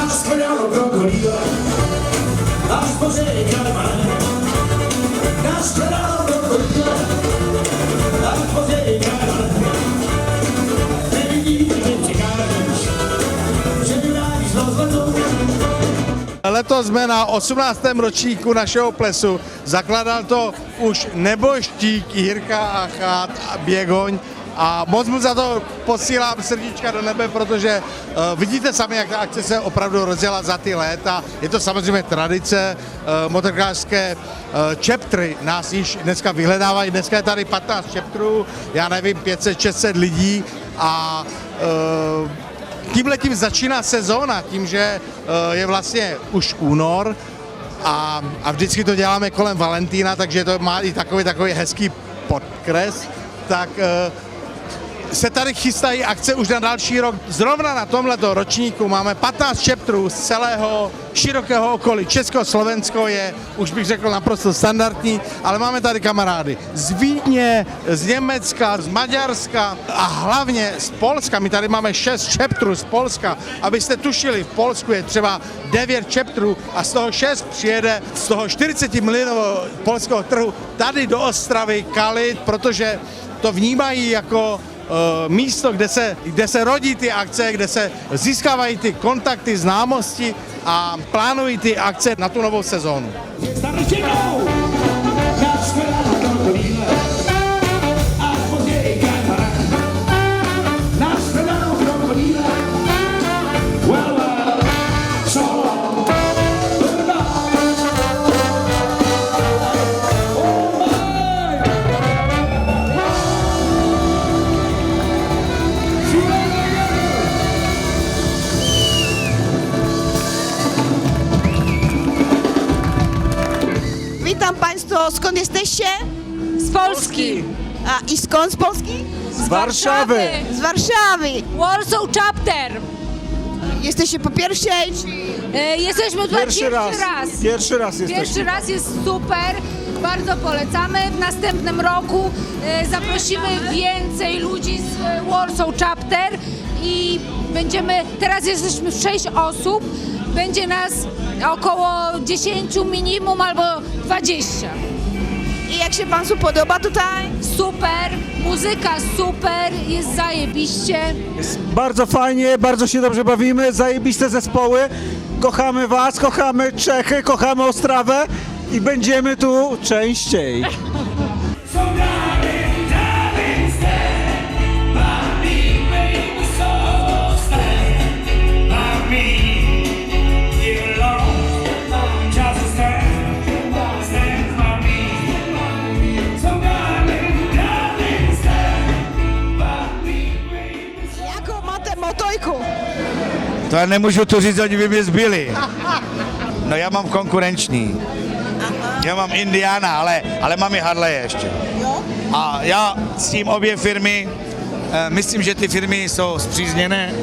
Nashledanou krokodýla, až pořej karmán. Nashledanou krokodýla, až pořej karmán. Nevidí, že přikážeš, že mi dáš rozletou. Letos jsme na 18. ročníku našeho plesu. Zakladal to už neboštík Jirka Achát a Běgoň. A moc mu za to posílám srdíčka do nebe, protože vidíte sami, jak ta akce se opravdu rozjela za ty léta. Je to samozřejmě tradice, motorkářské chaptery nás již dneska vyhledávají. Dneska je tady 15 chapterů, já nevím, 500-600 lidí a tímhletím začíná sezóna, tím, že je vlastně už únor a vždycky to děláme kolem Valentína, takže to má i takový hezký podkres, tak se tady chystají akce už na další rok. Zrovna na tomhleto ročníku máme 15 chapterů z celého širokého okolí. Česko, Slovensko je, už bych řekl, naprosto standardní, ale máme tady kamarády z Vídně, z Německa, z Maďarska a hlavně z Polska. My tady máme 6 chapterů z Polska. Abyste tušili, v Polsku je třeba 9 chapterů a z toho 6 přijede z toho 40 milionového polského trhu tady do Ostravy kalit, protože to vnímají jako místo, kde se rodí ty akce, kde se získávají ty kontakty, známosti a plánují ty akce na tu novou sezónu. Witam Państwa, skąd jesteście? Z Polski. A i skąd z Polski? Z Warszawy. Z Warszawy. Warsaw Chapter. Jesteście po pierwszej? Jesteśmy tutaj pierwszy raz. Pierwszy raz jesteśmy. Pierwszy raz jest super. Bardzo polecamy. W następnym roku zaprosimy więcej ludzi z Warsaw Chapter i teraz jesteśmy 6 osób. Będzie nas około 10 minimum albo 20. I jak się Państwu podoba tutaj? Super, muzyka super, jest zajebiście. Jest bardzo fajnie, bardzo się dobrze bawimy, zajebiste zespoły. Kochamy Was, kochamy Czechy, kochamy Ostrawę i będziemy tu częściej. Jaką máte motojku? To já nemůžu to říct, oni by mě zbyli. No já mám konkurenční. Já mám Indiana, ale mám i Harley ještě. A já s tím obě firmy, myslím, že ty firmy jsou spřízněné.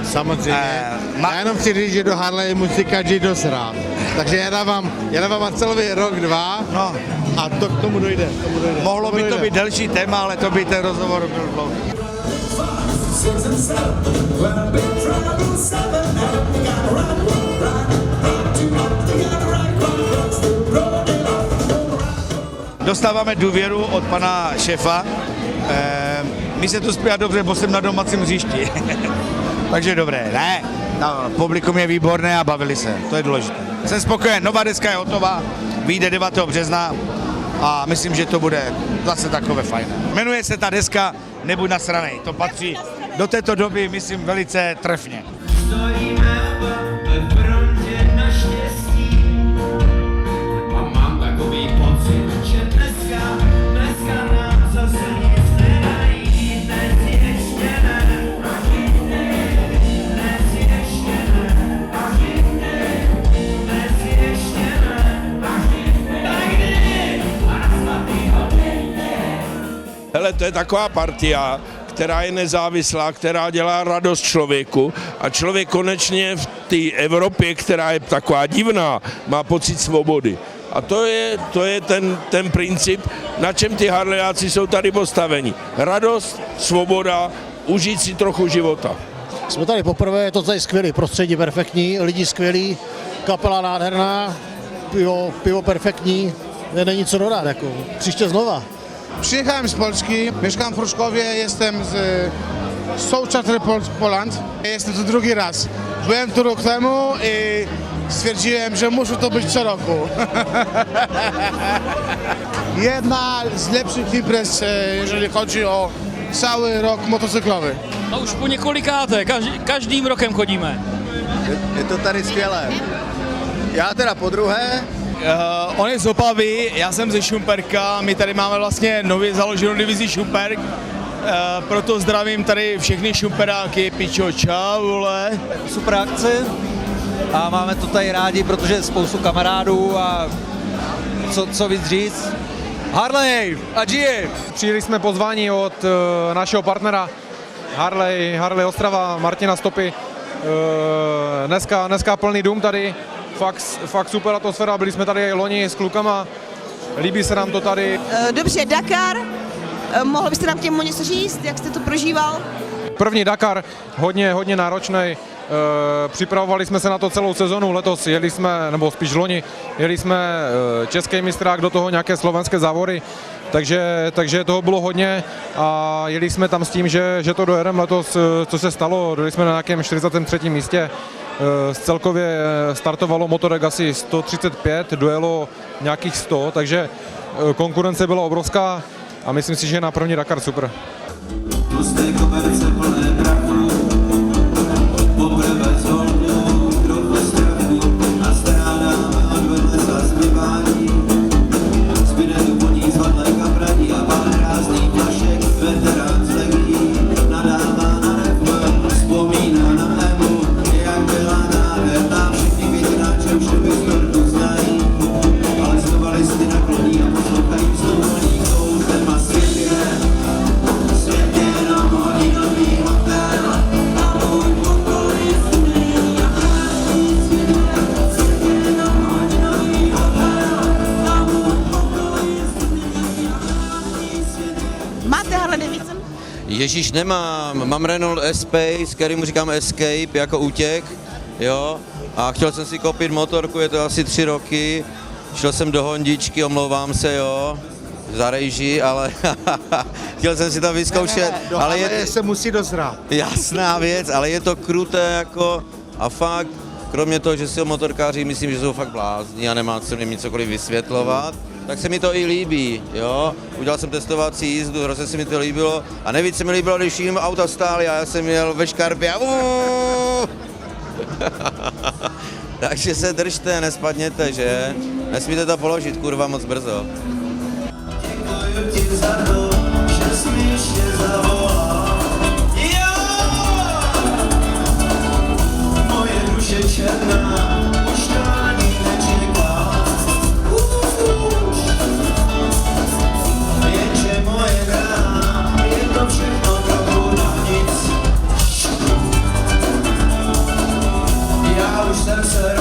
Samozřejmě. Já jenom chci říct, že do Harley musí každý dost rád. Takže já dávám celový rok, 2 No, a to k tomu dojde. mohlo by to být delší téma, ale to by ten rozhovor byl dlouhý. Dostáváme důvěru od pana šéfa. My se tu zpívá dobře, bo jsem na domácím hřišti. Takže dobré, ne? No, publikum je výborné a bavili se, to je důležité. Jsem spokojen, nová deska je hotová, vyjde 9. března a myslím, že to bude zase takové fajné. Jmenuje se ta deska Nebuď nasranej, to patří do této doby, myslím, velice trefně. Stojíme ve frontě na štěstí a mám takový pocit, že dneska nám zase nic nedají. Dnes ještě ne, dnes ještě ne, dnes ještě ne, tak kdy a nastatýho. Hele, to je taková partia, která je nezávislá, která dělá radost člověku a člověk konečně v té Evropě, která je taková divná, má pocit svobody. A to je ten princip, na čem ty harlejáci jsou tady postaveni. Radost, svoboda, užít si trochu života. Jsme tady poprvé, je to tady skvělý, prostředí perfektní, lidi skvělí, kapela nádherná, pivo perfektní, není co dodat, jako, příště znova. Przyjechałem z Polski, mieszkam w Pruszkowie, jestem z Soul Charter Poland. Jestem tu drugi raz. Byłem tu rok temu i stwierdziłem, że muszę to być co roku. Jedna z lepszych imprez, jeżeli chodzi o cały rok motocyklowy. No už po několikáté, každým rokem chodíme. Je to tady skvělé. Já teda po druhé. On je z Opavy, já jsem ze Šumperka, my tady máme vlastně nově založenou divizi Šumperk, proto zdravím tady všechny Šumperáky, pičo, čau, vole. Super akce a máme to tady rádi, protože je spoustu kamarádů a co víc říct. Harley a GA! Přijeli jsme pozvání od našeho partnera Harley Ostrava, Martina Stopy. Dneska plný dům tady, fakt super atmosféra, byli jsme tady loni s klukama, líbí se nám to tady. Dobře, Dakar. Mohl byste nám k němu něco říct, jak jste to prožíval? První Dakar, hodně náročný. Připravovali jsme se na to celou sezonu, letos jeli jsme, nebo spíš loni, jeli jsme český mistrák, do toho nějaké slovenské závody, takže toho bylo hodně a jeli jsme tam s tím, že to dojedeme letos, co se stalo, dojeli jsme na nějakém 43. místě, celkově startovalo motorek asi 135, dojelo nějakých 100, takže konkurence byla obrovská a myslím si, že na první Dakar super. Tlusté koberce plné prachu, poprvé zvolnou, trochu strachu a strádám vedle za zbývání. Zbyde tu poní z vadlek a praní a pár rázných flašek, veterán z legí, nadává na refl, vzpomíná na Emu, jak byla nádherná, všichni vytráče už doby stortu znají, ale znova listy nakloní a poslouchají vzdovolní koutem a svět je jenom hodinový hotel a můj pokoj je studený a krásný svět. Svět je jenom hodinový hotel a můj pokoj je studený a krásný svět. Máte Harley Davidson? Ježíš, nemám. Mám Renault S-Pace, kterýmu říkám Escape, jako útěk, jo. A chtěl jsem si koupit motorku, je to asi 3 roky. Šel jsem do Hondičky, omlouvám se, jo, za režii, ale chtěl jsem si to vyzkoušet. Ale se musí dozrát. Jasná věc, ale je to kruté jako a fakt, kromě toho, že si o motorkáři myslím, že jsou fakt blázni a nemá co jim cokoliv vysvětlovat, tak se mi to i líbí, jo. Udělal jsem testovací jízdu, hrozně se mi to líbilo a nejvíc se mi líbilo, když jim auta stály a já jsem jel ve škarpě a takže se držte, nespadněte, že? Nesmíte to položit, kurva, moc brzo. Děkuju ti za to, že jsi mi ještě zavolal. Jo! Moje duše černá, už to ani nečekala. Jenže moje drahá, je to všechno trochu na nic. Já už jsem se